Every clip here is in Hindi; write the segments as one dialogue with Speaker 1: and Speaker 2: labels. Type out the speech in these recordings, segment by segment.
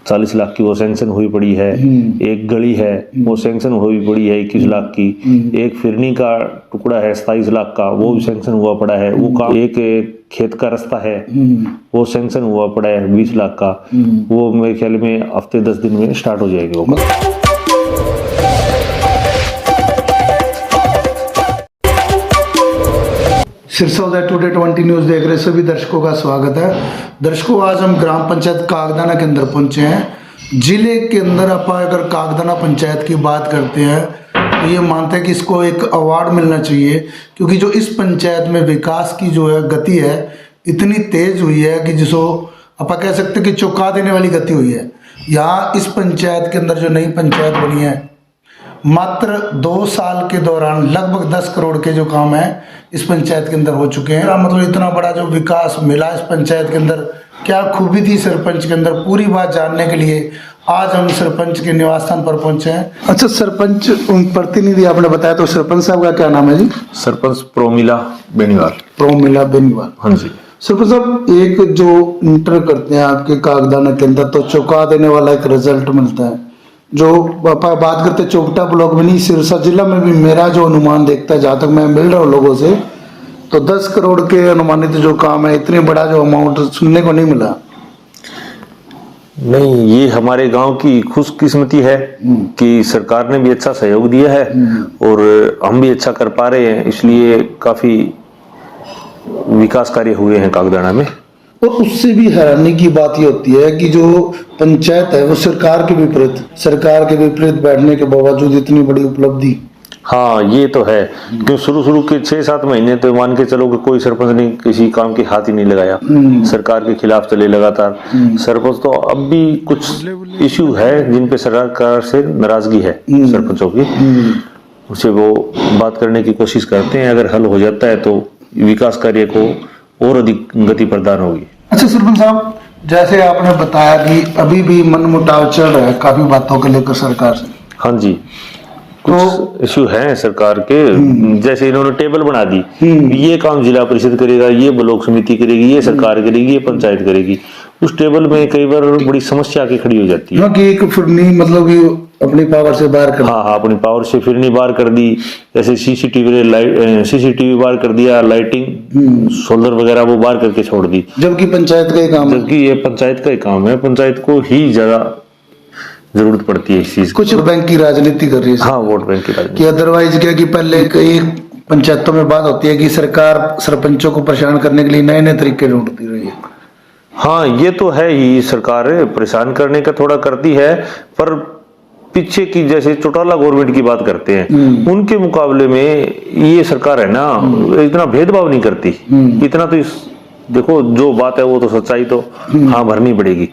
Speaker 1: 40 लाख की वो सैंक्शन हुई पड़ी है। एक गली है वो सैंक्शन हुई पड़ी है 21 लाख की। एक फिरनी का टुकड़ा है 27 लाख का, वो भी सैंक्शन हुआ पड़ा है। वो काम एक खेत का रास्ता है वो सैंक्शन हुआ पड़ा है 20 लाख का। वो मेरे ख्याल में हफ्ते 10 दिन में स्टार्ट हो जाएगी वो काम।
Speaker 2: सिरसा उदय टुडे 20 न्यूज देख रहे सभी दर्शकों का स्वागत है। दर्शकों, आज हम ग्राम पंचायत कागदाना के अंदर पहुंचे हैं। जिले के अंदर अगर कागदाना पंचायत की बात करते हैं तो ये मानते हैं कि इसको एक अवार्ड मिलना चाहिए, क्योंकि जो इस पंचायत में विकास की जो है गति है इतनी तेज हुई है कि जिसको आप कह सकते हैं कि चौंका देने वाली गति हुई है। यहाँ इस पंचायत के अंदर जो नई पंचायत बनी है, मात्र 2 साल के दौरान लगभग 10 करोड़ के जो काम है इस पंचायत के अंदर हो चुके हैं। मतलब इतना बड़ा जो विकास मिला इस पंचायत के अंदर, क्या खूबी थी सरपंच के अंदर, पूरी बात जानने के लिए आज हम सरपंच के निवास स्थान पर पहुंचे हैं। अच्छा, सरपंच प्रतिनिधि आपने बताया, तो सरपंच साहब का क्या नाम है जी?
Speaker 1: सरपंच प्रोमिला बेनीवाल।
Speaker 2: प्रोमिला बेनीवाल, हाँ जी। सरपंच साहब, एक जो इंटर करते हैं आपके कागदाना के अंदर तो चौंका देने वाला एक रिजल्ट मिलता है। जो बात करते चौपटा ब्लॉक में नहीं, सिरसा जिला में भी मेरा जो अनुमान देखता है, जहाँ तक मैं मिल रहा हूँ लोगों से, तो 10 करोड़ के अनुमानित जो काम है, इतने बड़ा जो अमाउंट सुनने को नहीं मिला।
Speaker 1: नहीं, ये हमारे गांव की खुशकिस्मती है कि सरकार ने भी अच्छा सहयोग दिया है और हम भी अच्छा कर पा रहे हैं, इसलिए काफी विकास कार्य हुए हैं कागदाना में।
Speaker 2: और उससे भी हैरानी की बात ये होती है कि जो पंचायत है वो सरकार के विपरीत बैठने के बावजूद इतनी बड़ी उपलब्धि।
Speaker 1: हाँ, ये तो है। क्यों शुरू के 6-7 महीने तो मान के चलो कि कोई सरपंच ने किसी काम के हाथ ही नहीं लगाया, सरकार के खिलाफ चले लगातार। सरपंच तो अब भी कुछ इश्यू है जिन पे सरकार से नाराजगी है सरपंचों की, उसे वो बात करने की कोशिश करते हैं। अगर हल हो जाता है तो विकास कार्य को और अधिक गति प्रदान होगी। अच्छा
Speaker 2: सरपंच साहब, जैसे आपने बताया कि अभी भी मनमुटाव चल रहा है काफी बातों को लेकर सरकार से।
Speaker 1: हाँ जी, कुछ इश्यू हैं सरकार के। जैसे इन्होंने टेबल बना दी, ये काम जिला परिषद करेगा, ये ब्लॉक समिति करेगी, ये सरकार करेगी, ये पंचायत करेगी। उस टेबल में कई बार बड़ी समस्या की खड़ी हो जाती है
Speaker 2: कि एक फिरनी मतलब अपनी पावर से बाहर कर,
Speaker 1: हाँ, अपनी पावर से फिरनी बाहर कर दी। जैसे सीसीटीवी बाहर कर दिया, लाइटिंग सोलर वगैरह वो बाहर करके छोड़ दी,
Speaker 2: जबकि पंचायत का ही काम है।
Speaker 1: जबकि ये पंचायत का ही काम है, पंचायत को ही ज्यादा जरूरत पड़ती है इस चीज।
Speaker 2: कुछ बैंक की राजनीति कर रही है।
Speaker 1: हाँ, वोट बैंक की राजनीति।
Speaker 2: अदरवाइज क्या कि पहले कई पंचायतों में बात होती है कि सरकार सरपंचों को परेशान करने के लिए नए नए तरीके ढूंढती रही है।
Speaker 1: हाँ, ये तो है ही, सरकार परेशान करने का थोड़ा करती है, पर पीछे की जैसे चौटाला गवर्नमेंट की बात करते हैं, उनके मुकाबले में ये सरकार है ना, इतना भेदभाव नहीं करती। इतना तो देखो, जो बात है वो तो सच्चाई तो हाँ भरनी पड़ेगी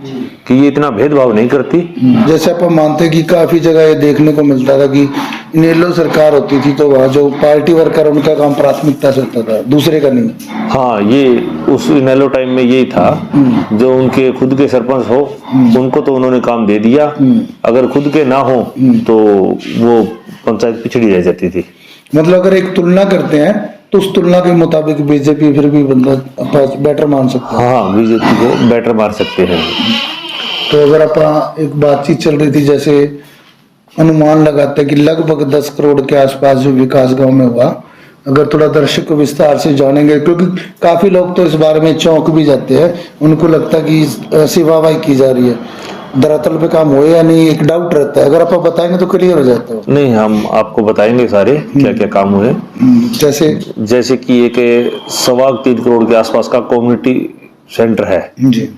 Speaker 1: कि ये इतना भेदभाव नहीं करती।
Speaker 2: जैसे आप मानते हैं कि काफी जगह ये देखने को मिलता था कि इनेलो सरकार होती थी तो वहाँ जो पार्टी वर्कर उनका काम प्राथमिकता से होता था, दूसरे का नहीं।
Speaker 1: हाँ, ये उस इनेलो टाइम में यही था, जो उनके खुद के सरपंच हो उनको तो उन्होंने काम दे दिया, अगर खुद के ना हो तो वो पंचायत पिछड़ी रह जाती थी।
Speaker 2: मतलब अगर एक तुलना करते हैं तो उस तुलना के मुताबिक बीजेपी फिर भी बंदा बेटर मान सकते हैं।
Speaker 1: हाँ, बीजेपी को बेटर मान सकते हैं।
Speaker 2: तो अगर आप एक बातचीत चल रही थी, जैसे अनुमान लगाते हैं कि लगभग 10 करोड़ के आसपास जो विकास गांव में हुआ, अगर थोड़ा दर्शक को विस्तार से जानेंगे, क्योंकि काफी लोग तो इस बारे में चौंक भी जाते हैं, उनको लगता है कि सिवावाई की जा रही है, दरअसल पे काम हुए या नहीं, एक डाउट रहता है। अगर आप बताएंगे तो क्लियर हो जाता है।
Speaker 1: नहीं, हम आपको बताएंगे सारे क्या क्या काम हुए। जैसे कि एक 3.25 करोड़ के आसपास का कम्युनिटी सेंटर है जी,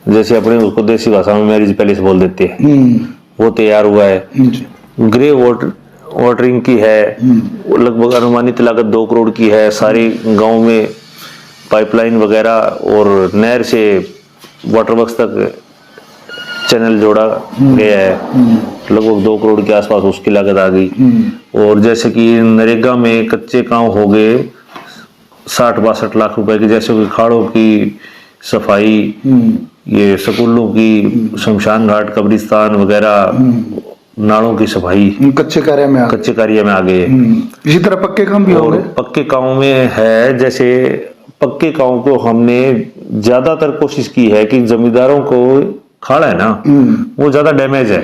Speaker 1: जैसे अपने उसको देसी भाषा में मैरिज पैलेस बोल देते हैं, वो तैयार हुआ है। ग्रे वाटरिंग की है, लगभग अनुमानित लागत 2 करोड़ की है। सारे गांव में पाइपलाइन वगैरह और नहर से वाटर वर्क्स तक चैनल जोड़ा गया है, लगभग 2 करोड़ के आसपास उसकी लागत आ गई। और जैसे कि नरेगा में कच्चे काम हो गए 60-62 लाख रुपए के, जैसे कि खाड़ों की सफाई, ये स्कूलों की, शमशान घाट, कब्रिस्तान वगैरह, नालों की सफाई
Speaker 2: कच्चे कार्य में आ गए। इसी तरह पक्के काम भी हो गए।
Speaker 1: पक्के काम में है, जैसे पक्के काम को हमने ज्यादातर कोशिश की है कि जमींदारों को खाड़ है ना वो ज्यादा डैमेज है,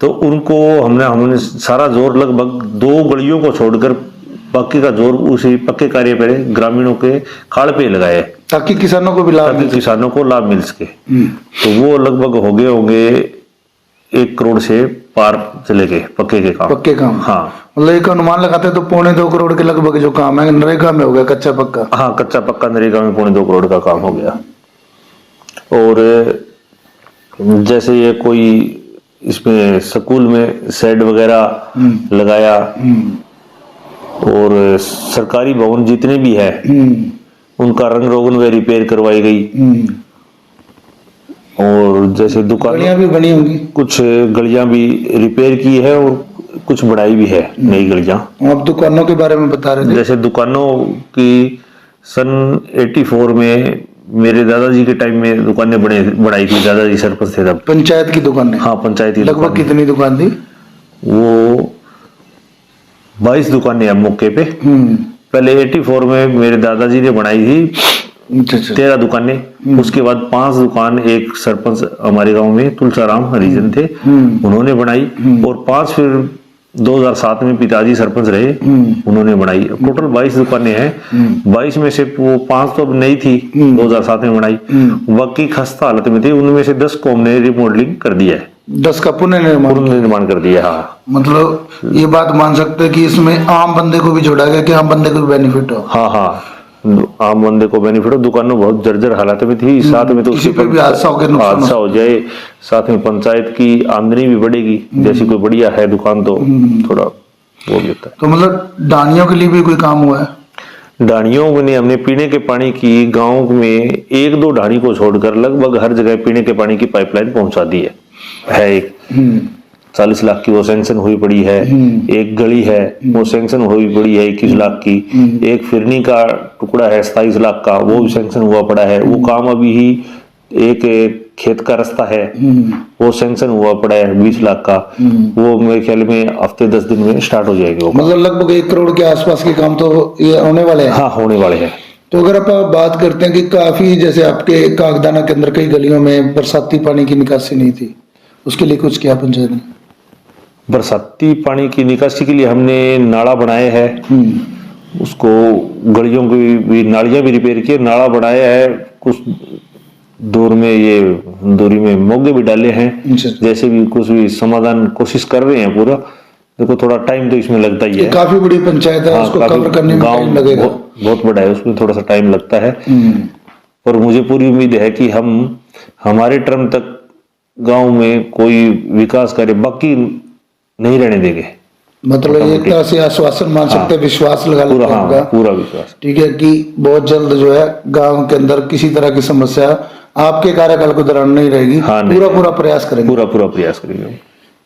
Speaker 1: तो उनको हमने सारा जोर लगभग 2 गलियों को छोड़कर बाकी का जोर उसी पक्के कार्य पे ग्रामीणों के खाड़ पे लगाए
Speaker 2: ताकि किसानों को भी लाभ मिल सके।
Speaker 1: किसानों को लाभ मिल सके। तो वो लगभग हो गए होंगे 1 करोड़ से पार चले गए पक्के काम। हाँ
Speaker 2: मतलब एक अनुमान लगाते हैं तो 2.25 करोड़ के लगभग जो काम है नरेगा में हो गया, कच्चा पक्का।
Speaker 1: हाँ कच्चा पक्का नरेगा में 2.25 करोड़ का काम हो गया। और जैसे ये कोई इसमें स्कूल में शेड वगैरह लगाया, और सरकारी भवन जितने भी है उनका रंग रोगन व रिपेयर करवाई गई। और जैसे दुकानें
Speaker 2: भी बनी होंगी,
Speaker 1: कुछ गलियां भी रिपेयर की है और कुछ बढ़ाई भी है नई गलियां।
Speaker 2: आप दुकानों के बारे में बता रहे थे।
Speaker 1: जैसे दुकानों की सन 84 में मेरे दादाजी के टाइम में दुकानें बढ़ाई थी, दादाजी सरपंच थे तब।
Speaker 2: पंचायत की दुकानें?
Speaker 1: हाँ पंचायत की।
Speaker 2: लगभग कितनी दुकान थी?
Speaker 1: वो 22 दुकानें अब मौके पे। पहले 84 में मेरे दादाजी ने बनाई थी 13 दुकानें। उसके बाद 5 दुकान एक सरपंच हमारे गांव में तुलसाराम हरिजन थे, उन्होंने बनाई। और 5 फिर 2007 में पिताजी सरपंच रहे, उन्होंने बनाई। टोटल 22 दुकानें हैं। 22 में से वो 5 तो अब नई थी 2007 में बनाई, बाकी खस्ता हालत में थी। उनमें से 10 को हमने रिमॉडलिंग कर दिया है,
Speaker 2: 10 का पुनर्निर्माण
Speaker 1: कर दिया। हाँ
Speaker 2: मतलब ये बात मान सकते हैं कि इसमें आम बंदे को भी जोड़ा गया कि आम बंदे को भी बेनिफिट हो।
Speaker 1: हाँ आम बंदे को बेनिफिट हो। दुकानों बहुत जर्जर हालत में थी, साथ में तो
Speaker 2: किसी पे भी हादसा
Speaker 1: हो जाए, साथ में पंचायत की आमदनी भी बढ़ेगी। जैसी कोई बढ़िया है दुकान तो थोड़ा वो भी होता है।
Speaker 2: तो मतलब डानियों के लिए भी कोई काम हुआ है?
Speaker 1: ढाणियों में हमने पीने के पानी की गांव में 1-2 ढाणी को छोड़कर लगभग हर जगह पीने के पानी की पाइपलाइन पहुंचा दी है। एक 40 लाख की वो सैंक्शन हुई पड़ी है। एक गली है वो सैंक्शन हुई पड़ी है 21 लाख की। एक फिरनी का टुकड़ा है 27 लाख का, वो भी सैंक्शन हुआ पड़ा है। वो काम अभी ही एक खेत का रास्ता है वो सैंक्शन हुआ पड़ा है 20 लाख का, वो मेरे ख्याल में हफ्ते 10 दिन में स्टार्ट हो जाएगा।
Speaker 2: मतलब लगभग 1 करोड़ के आसपास के काम तो ये होने वाले हैं।
Speaker 1: हाँ होने वाले हैं।
Speaker 2: तो अगर आप बात करते हैं कि काफी जैसे आपके कागदाना के अंदर कई गलियों में बरसाती पानी की निकासी नहीं थी, उसके लिए कुछ किया पंचायत ने?
Speaker 1: बरसाती पानी की निकासी के लिए हमने नाला बनाया है, उसको गलियों की भी नालियां भी रिपेयर की, नाला बनाया है। कुछ दूर में ये दूरी में मोगे भी डाले हैं। जैसे भी कुछ भी समाधान कोशिश कर रहे हैं पूरा। देखो थोड़ा टाइम तो इसमें लगता ही है,
Speaker 2: काफी बड़ी पंचायत है। उसको कवर करने में टाइम लगेगा,
Speaker 1: बहुत बड़ा है, उसमें थोड़ा सा टाइम लगता है। और मुझे पूरी उम्मीद है कि हम हमारे टर्म तक गांव में कोई विकास कार्य बाकी नहीं रहने देंगे।
Speaker 2: मतलब एक तरह से आश्वासन मान सकते हैं, विश्वास लगा लेते हैं
Speaker 1: पूरा विश्वास।
Speaker 2: ठीक है कि बहुत जल्द जो है गांव के अंदर किसी तरह की समस्या आपके कार्यकाल के दौरान नहीं रहेगी। पूरा प्रयास करेंगे।
Speaker 1: पूरा प्रयास करेंगे।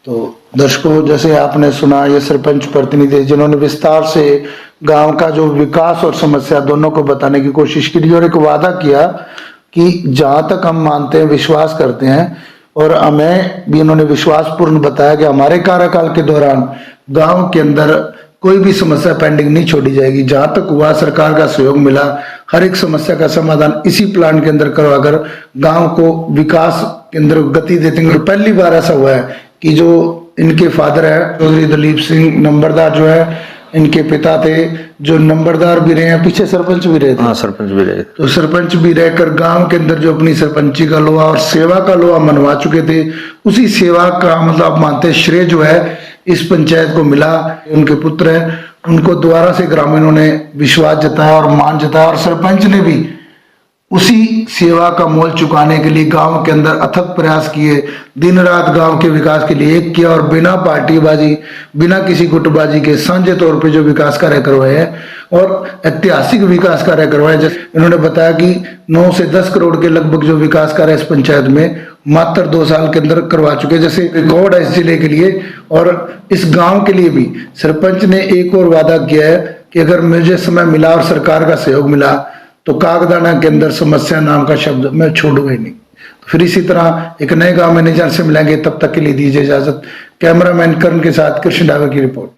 Speaker 2: तो दर्शकों, जैसे आपने सुना ये सरपंच प्रतिनिधि जिन्होंने विस्तार से गांव का जो विकास और समस्या दोनों को बताने की कोशिश की और एक वादा किया कि जहां तक हम मानते हैं, विश्वास करते हैं, और हमें भी इन्होंने विश्वासपूर्ण बताया कि हमारे कार्यकाल के दौरान गांव के अंदर कोई भी समस्या पेंडिंग नहीं छोड़ी जाएगी। जहां तक हुआ सरकार का सहयोग मिला, हर एक समस्या का समाधान इसी प्लान के अंदर करवाकर गांव को विकास के अंदर गति देते हैं। पहली बार ऐसा हुआ है कि जो इनके फादर है चौधरी दलीप सिंह नंबरदार, जो है इनके पिता थे जो नंबरदार भी रहे हैं, पीछे सरपंच भी रहे थे।
Speaker 1: हाँ सरपंच भी रहे।
Speaker 2: तो सरपंच भी रहकर गांव के अंदर जो अपनी सरपंची का लोहा और सेवा का लोहा मनवा चुके थे, उसी सेवा का मतलब आप मानते श्रेय जो है इस पंचायत को मिला। उनके पुत्र हैं, उनको दोबारा से ग्रामीणों ने विश्वास जताया और मान जताया, और सरपंच ने भी उसी सेवा का मोल चुकाने के लिए गांव के अंदर अथक प्रयास किए, दिन रात गांव के विकास के लिए एक किया, और बिना पार्टीबाजी, बिना किसी गुटबाजी के साझे तौर पे जो विकास कार्य करवाए हैं और ऐतिहासिक विकास कार्य करवाए। जैसे इन्होंने बताया कि 9 से 10 करोड़ के लगभग जो विकास कार्य इस पंचायत में मात्र 2 साल के अंदर करवा चुके, जैसे रिकॉर्ड है इस जिले के लिए। और इस गांव के लिए भी सरपंच ने एक और वादा किया है कि अगर मुझे समय मिला और सरकार का सहयोग मिला तो कागदाना के अंदर समस्या नाम का शब्द मैं छोड़ूंगा ही नहीं। तो फिर इसी तरह एक नए गांव मैनेजर से मिलेंगे, तब तक के लिए दीजिए इजाजत। कैमरामैन करण के साथ कृष्ण डागर की रिपोर्ट।